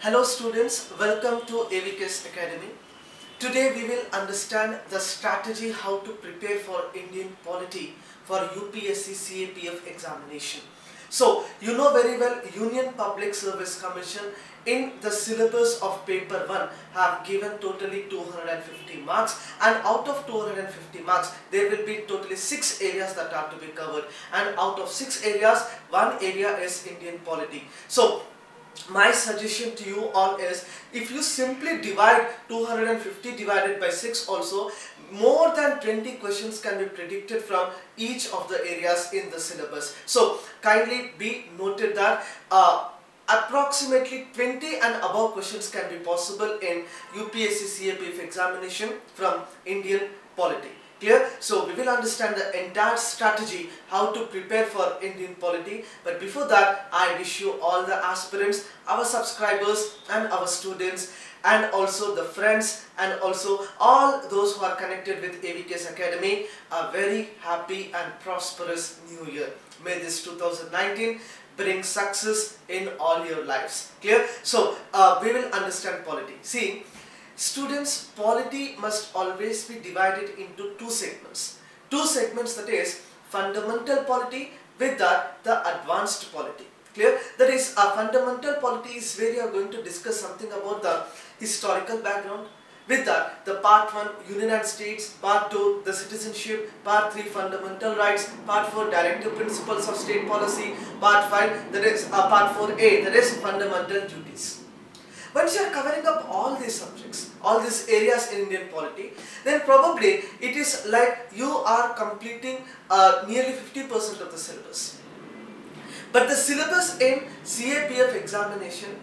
Hello students, welcome to AVKS Academy. Today we will understand the strategy how to prepare for Indian polity for UPSC CAPF examination. So you know very well Union Public Service Commission in the syllabus of paper 1 have given totally 250 marks, and out of 250 marks there will be totally 6 areas that are to be covered, and out of 6 areas 1 area is Indian polity. So my suggestion to you all is, if you simply divide 250 divided by 6 also, more than 20 questions can be predicted from each of the areas in the syllabus. So kindly be noted that approximately 20 and above questions can be possible in UPSC CAPF examination from Indian polity. Clear? So we will understand the entire strategy how to prepare for Indian polity. But before that, I wish you all the aspirants, our subscribers and our students, and also the friends, and also all those who are connected with AVKS Academy, a very happy and prosperous new year. May this 2019 bring success in all your lives. Clear? So we will understand polity. See, students, polity must always be divided into two segments. Two segments, that is fundamental polity, with that the advanced polity. Clear? That is, a fundamental polity is where you are going to discuss something about the historical background. With that, the part 1 Union and States, part 2 the citizenship, part 3 fundamental rights, part 4 directive principles of state policy, part 5 that is part 4a, that is fundamental duties. Once you are covering up all these subjects, all these areas in Indian polity, then probably it is like you are completing nearly 50% of the syllabus. But the syllabus in CAPF examination,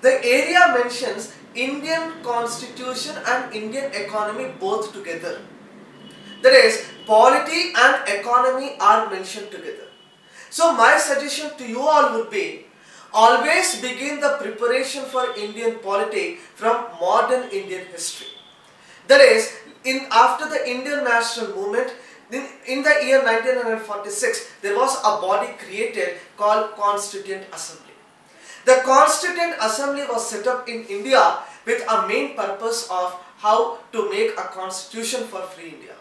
the area mentions Indian constitution and Indian economy both together. That is, polity and economy are mentioned together. So my suggestion to you all would be, always begin the preparation for Indian polity from modern Indian history. That is, after the Indian national movement, in the year 1946, there was a body created called Constituent Assembly. The Constituent Assembly was set up in India with a main purpose of how to make a constitution for free India.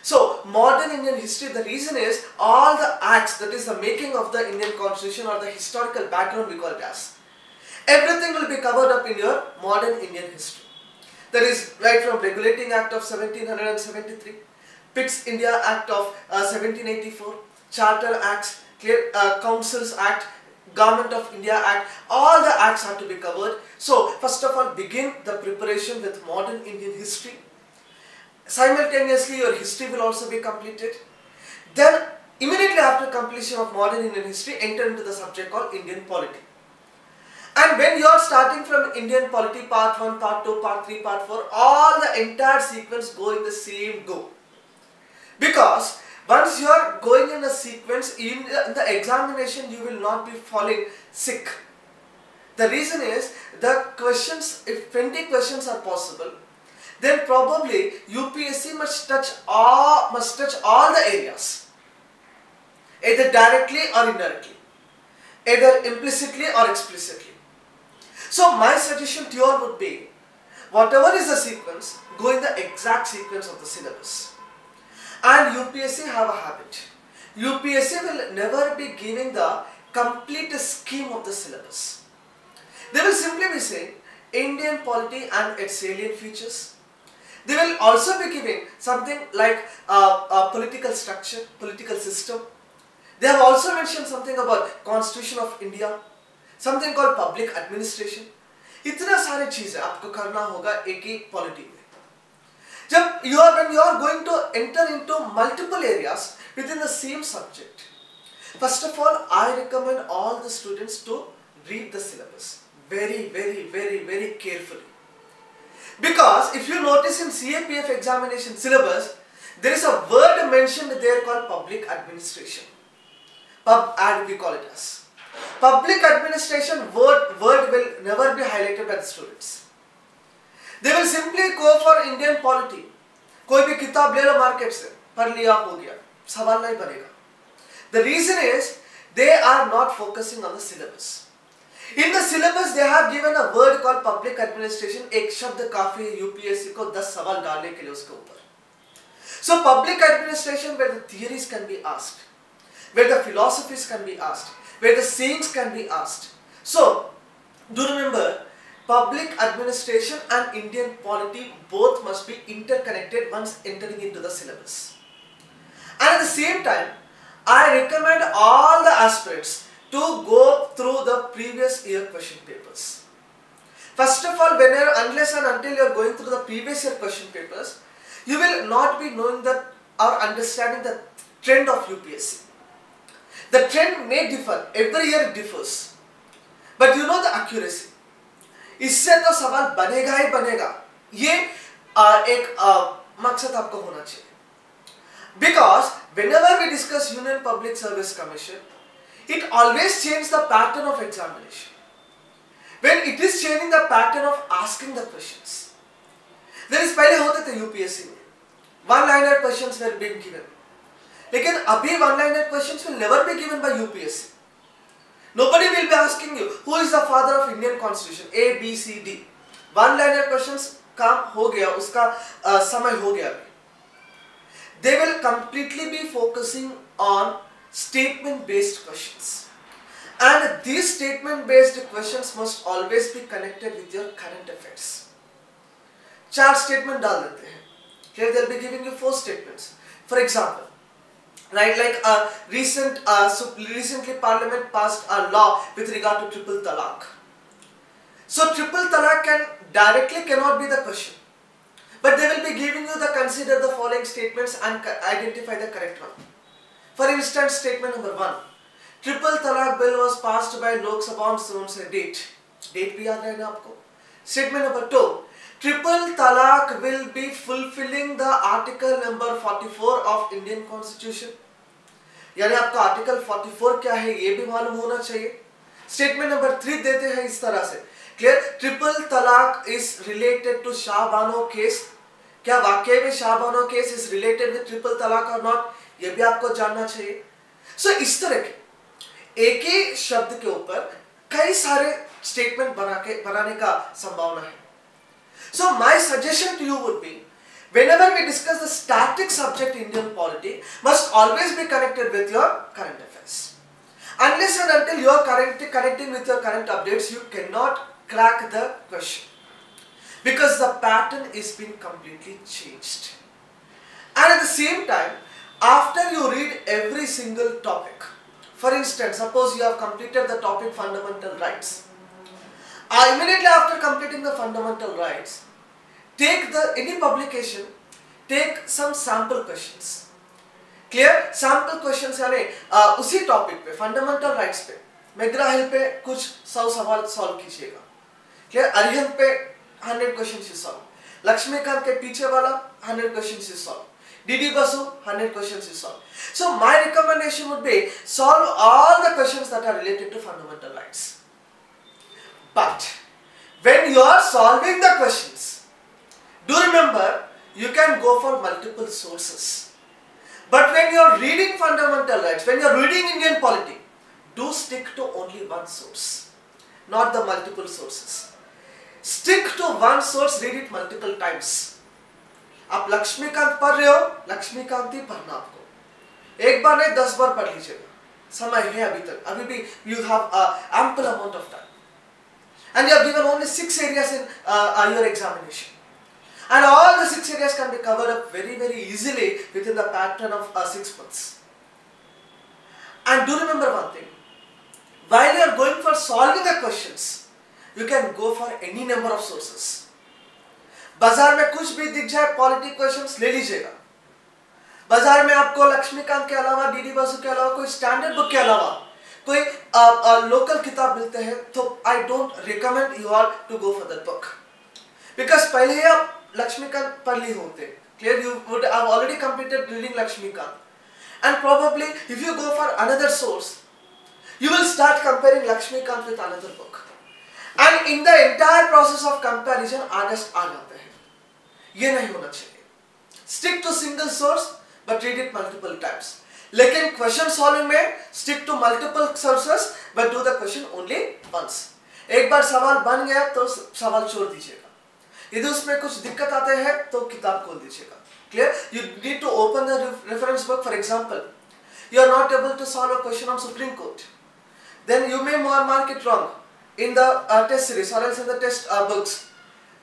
So, modern Indian history, the reason is all the acts, that is the making of the Indian constitution or the historical background we call it as. Everything will be covered up in your modern Indian history. That is right from Regulating Act of 1773, Pitt's India Act of 1784, Charter Acts, Councils Act, Government of India Act, all the acts have to be covered. So, first of all, begin the preparation with modern Indian history. Simultaneously, your history will also be completed. Then, immediately after completion of modern Indian history, enter into the subject called Indian polity. And when you are starting from Indian polity, part 1, part 2, part 3, part 4, all the entire sequence go in the same go. Because once you are going in a sequence, in the examination you will not be falling sick. The reason is, the questions, if 20 questions are possible, then probably UPSC must touch all the areas, either directly or indirectly, either implicitly or explicitly. So my suggestion to you all would be, whatever is the sequence, go in the exact sequence of the syllabus. And UPSC have a habit. UPSC will never be giving the complete scheme of the syllabus. They will simply be saying Indian polity and its salient features. They will also be giving something like a political structure, political system. They have also mentioned something about Constitution of India, something called public administration. इतना सारे चीजें आपको करना होगा एक ही polity में. when you are going to enter into multiple areas within the same subject, first of all, I recommend all the students to read the syllabus very, very, very, very carefully. Because if you notice in CAPF examination syllabus, there is a word mentioned there called public administration. And we call it as. Public administration word will never be highlighted by the students. They will simply go for Indian polity. कोई भी किताब ले लो market से, पढ़ लिया हो गया, सवाल नहीं बनेगा. The reason is, they are not focusing on the syllabus. In the syllabus, they have given a word public administration एक शब्द काफी है यूपीएससी को 10 सवाल डालने के लिए उसके ऊपर. So public administration, where the theories can be asked, where the philosophies can be asked, where the sayings can be asked. So do remember, public administration and Indian polity both must be interconnected once entering into the syllabus. And at the same time, I recommend all the aspirants to go through the previous year question papers. First of all, whenever, unless and until you are going through the previous year question papers, you will not be knowing the or understanding the trend of UPSC. The trend may differ, every year it differs, but you know the accuracy. इससे तो सवाल बनेगा ही बनेगा, ये एक मकसद आपको होना चाहिए. Because whenever we discuss Union Public Service Commission, it always changes the pattern of examination. When it is changing the pattern of asking the questions. There is पहले होते थे UPSC में one-liner questions were being given. लेकिन अभी one-liner questions will never be given by UPSC. Nobody will be asking you who is the father of Indian Constitution, A, B, C, D. One-liner questions काम हो गया, उसका समय हो गया. They will completely be focusing on statement-based questions. And these statement-based questions must always be connected with your current affairs. 4 statement डाल देते हैं. Here they'll be giving you 4 statements. For example, right, like recently Parliament passed a law with regard to triple talaq. So triple talaq cannot be the question, but they will be giving you the consider the following statements and identify the correct one. For instance, statement number 1: triple talaq bill was passed by Lok Sabha on so-and-so date. Date भी याद रहेगा आपको. Statement number 2: triple talaq will be fulfilling the article number 44 of Indian Constitution. यानी आपका article 44 क्या है ये भी मालूम होना चाहिए. स्टेटमेंट नंबर 3 देते हैं इस तरह से, clear, triple talaq is related to Shahbano case. क्या वाकई में Shahbano case is related with triple talaq और नॉट, ये भी आपको जानना चाहिए. सो इस तरह के एक ही शब्द के ऊपर कई सारे स्टेटमेंट बनाने का संभावना है. So my suggestion to you would be, whenever we discuss the static subject Indian polity, must always be connected with your current affairs. Unless and until you are connecting with your current updates, you cannot crack the question. Because the pattern is being completely changed. And at the same time, after you read every single topic, for instance, suppose you have completed the topic fundamental rights. Immediately after completing the fundamental rights, take any publication, take some sample questions. Clear? Sample questions यानी उसी topic पे fundamental rights पे McGrath हिल पे कुछ 100 सवाल solve कीजिएगा. Clear? Arihant पे 100 questions you solve, Laxmikant के पीछे वाला 100 questions you solve, DD Basu 100 questions you solve. So my recommendation would be solve all the questions that are related to fundamental rights. But when you are solving the questions, do remember you can go for multiple sources. But when you are reading fundamental rights, when you are reading Indian polity, do stick to only one source, not the multiple sources. Stick to one source, read it multiple times. आप लक्ष्मीकांत पढ़ रहे हो, लक्ष्मीकांत ही पढ़ना आपको. एक बार नहीं 10 बार पढ़ लीजिएगा. समय है अभी तक, अभी भी you have ample amount of time. And you have given only 6 areas in your examination. And all the 6 areas can be covered up very, very easily within the pattern of 6 months. And do remember one thing, while you are going for solving the questions, you can go for any number of sources. बाजार में कुछ भी दिख जाए polity questions ले लीजिएगा. बाजार में आपको लक्ष्मीकांत के अलावा, डीडी बसु के अलावा, कोई स्टैंडर्ड बुक के अलावा कोई लोकल किताब मिलते हैं, तो I don't recommend you all to go for that book, because पहले ही आप लक्ष्मीकांत पढ़ ली होते. Clear? You would have already completed reading Laxmikanth, and probably if you go for another source, you will start comparing Lakshmikant with another book, and in the entire process of comparison August आ जाते हैं. ये नहीं होना चाहिए. Stick to single source but read it multiple times. लेकिन question solving में stick to multiple sources but do the question only once. एक बार सवाल बन गया तो सवाल छोड़ दीजिएगा, यदि उसमें कुछ दिक्कत आते हैं तो किताब खोल दीजिएगा. Clear? You need to open the reference book. For example, you are not able to solve a question on Supreme Court, then you may mark it wrong in the test series or else in the test books.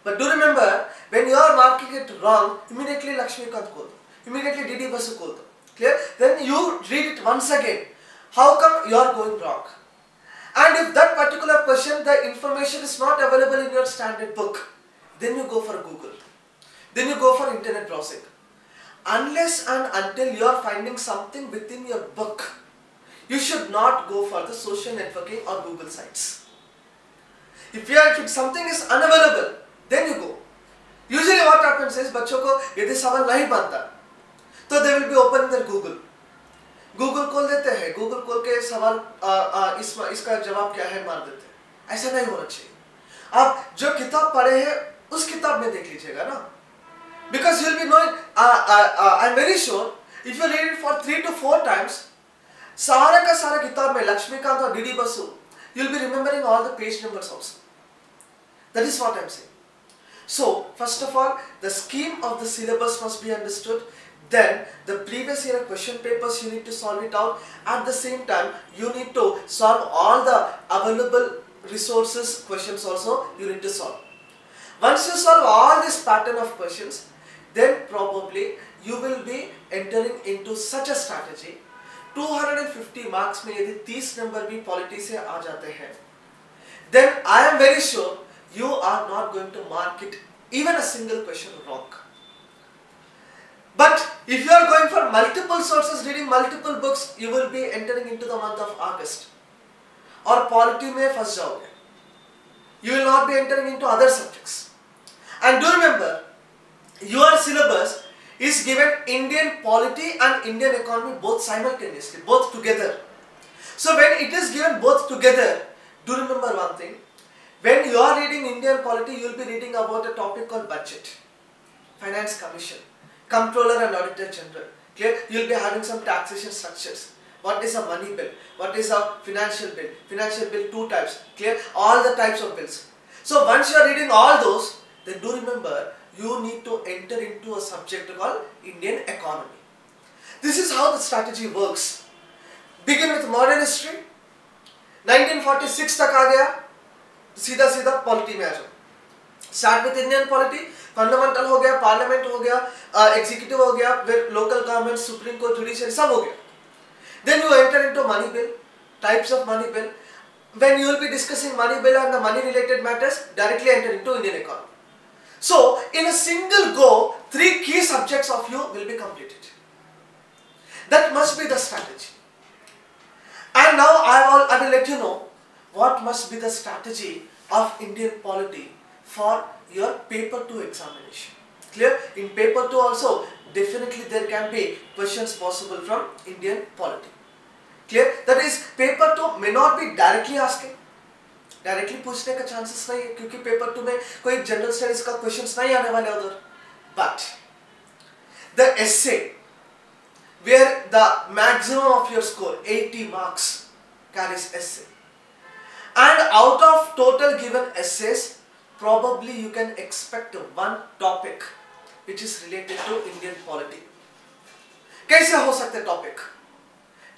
But do remember, when you are marking it wrong, immediately laxmikant kol do, immediately DD basu kol do. Clear? Then you read it once again. How come you are going wrong? And if that particular question, the information is not available in your standard book, then you go for Google. Then you go for internet browsing. Unless and until you are finding something within your book, you should not go for the social networking or Google sites. If something is unavailable, then you go. Usually what happens is, बच्चों को यदि सवाल नहीं बनता, तो they will be opening their Google. Google खोल देते हैं, Google खोल के सवाल इसका जवाब क्या है मार देते हैं. ऐसा नहीं होना चाहिए. आप जो किताब पढ़े हैं उस किताब में देख लीजिएगा ना. Because you will be knowing, I am very sure, if you read it for 3 to 4 times, सारा का सारा किताब में लक्ष्मीकांत और DD Basu, you will be remembering all the page numbers also. That is what I am saying. So, first of all, the scheme of the syllabus must be understood. Then, the previous year question papers, you need to solve it out. At the same time, you need to solve all the available resources questions also, you need to solve. Once you solve all this pattern of questions, then probably you will be entering into such a strategy. 250 marks में यदि 30 number भी polity से आ जाते हैं, then I am very sure you are not going to mark it even a single question wrong. But if you are going for multiple sources, reading multiple books, you will be entering into the month of August. और polity में फंस जाओगे. You will not be entering into other subjects. And do remember, your syllabus is given Indian polity and Indian economy both simultaneously, both together. So when it is given both together, do remember one thing. When you are reading Indian polity, you will be reading about a topic called budget, finance commission, comptroller and auditor general. Clear? You will be having some taxation structures. What is a money bill? What is a financial bill? Financial bill 2 types. Clear? All the types of bills. So once you are reading all those, then do remember, you need to enter into a subject called Indian economy. This is how the strategy works. Begin with modern history. 1946 तक आ गया, सीधा सीधा polity में आ जाओ. Start with Indian polity, fundamental हो गया, parliament हो गया, एग्जीक्यूटिव हो गया, फिर local government, supreme court, judiciary सब हो गया. Then you enter into money bill, types of money bill. When you will be discussing money bill and the money related matters, directly enter into Indian economy. So, in a single go, 3 key subjects of you will be completed. That must be the strategy. And now I will let you know what must be the strategy of Indian polity for your paper 2 examination. Clear? In paper 2 also, definitely there can be questions possible from Indian polity. Clear? That is, paper 2 may not be directly asking. Directly पूछने का chances नहीं है, क्योंकि paper 2 में कोई general studies का questions नहीं आने वाले उधर. But the essay where the maximum of your score 80 marks carries essay, and out of total given essays, probably you can expect one topic which is related to Indian polity. कैसे हो सकते topic?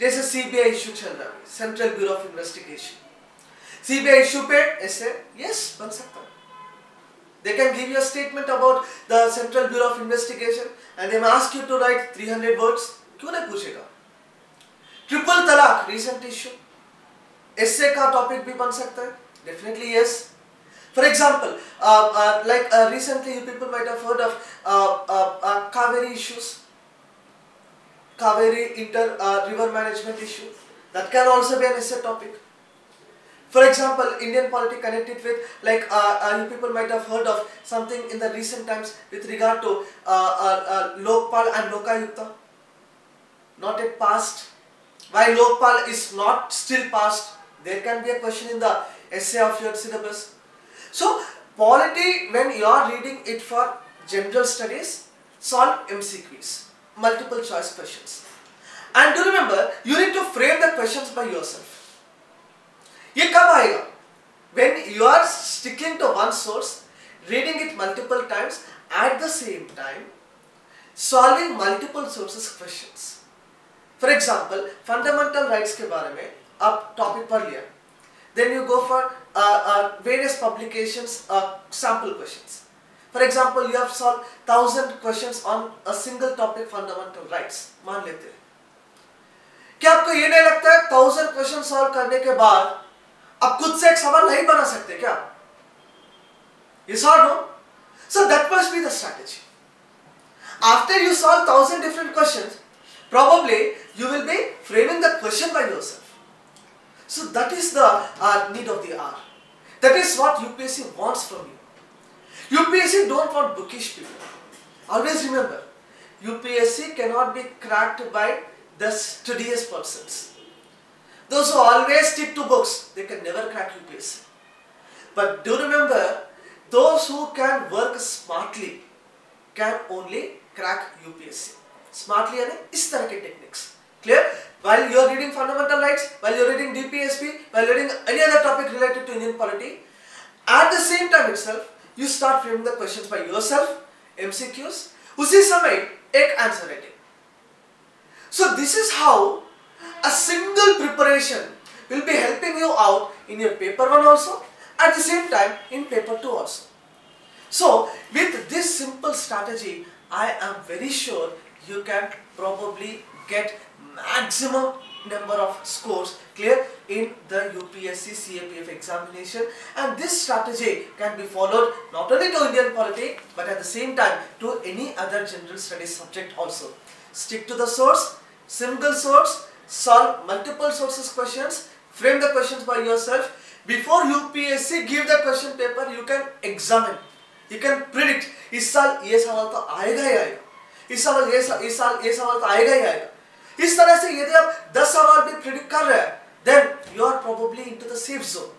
जैसे CBI issue चल रहा है, central bureau of investigation. CBI issue पे ऐसे yes बन सकता है. They can give you a statement about the Central Bureau of Investigation and they may ask you to write 300 words. क्यों नहीं पूछेगा? ट्रिपल तलाक recent issue, essay का टॉपिक भी बन सकता है. Definitely yes. For example, recently you people might have heard of Kaveri issues, Kaveri river management issue. That can also be an essay topic. For example, Indian polity connected with, you people might have heard of something in the recent times with regard to Lokpal and Lokayukta. Not yet passed. Why Lokpal is not still passed? There can be a question in the essay of your syllabus. So, polity, when you are reading it for general studies, solve MCQs, multiple choice questions. And do remember, you need to frame the questions by yourself. ये कब आएगा? when you are sticking to one source, reading it multiple times, at the same time solving multiple sources questions. For example, fundamental rights के बारे में आप topic पढ़ लिया, then you go for various publications sample questions. For example, you have solved 1000 questions on a single topic, fundamental rights. मान लेते हैं, क्या आपको ये नहीं लगता है 1000 क्वेश्चन सॉल्व करने के बाद आप खुद से एक सवाल नहीं बना सकते क्या? Yes or no? So that must be the strategy. After you solve 1000 different questions, probably you will be framing the question by yourself. So that is the need of the hour. That is what UPSC wants from you. UPSC don't want bookish people. Always remember, UPSC cannot be cracked by the studious persons. Those who always stick to books, they can never crack UPSC. But do remember, those who can work smartly can only crack UPSC. Smartly यानी इस तरह के techniques. Clear? While you are reading fundamental rights, while you are reading DPSP, while you are reading any other topic related to Indian polity, at the same time itself, you start framing the questions by yourself, MCQs. उसी समय एक answer writing. So this is how a single preparation will be helping you out in your paper 1 also, at the same time in paper 2 also. So with this simple strategy, I am very sure you can probably get maximum number of scores clear in the UPSC CAPF examination, and this strategy can be followed not only to Indian polity but at the same time to any other general studies subject also. Stick to the source, single source, solve multiple sources questions, frame the questions by yourself. Before UPSC give the question paper, you can examine, you can predict इस साल ये सवाल तो आएगा ही आएगा, इस साल ये सवाल तो आएगा ही आएगा. इस तरह से यदि आप 10 सवाल भी प्रेडिक्ट कर रहे हैं, then you are probably into the safe zone.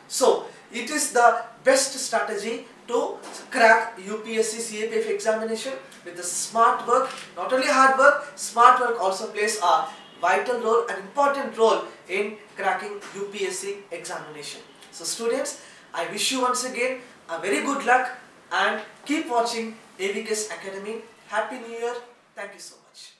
So it is the best strategy to crack UPSC CAPF examination with the smart work. Not only hard work, smart work also plays a vital role, an important role in cracking UPSC examination. So students, I wish you once again a very good luck and keep watching AVKS Academy. Happy New Year. Thank you so much.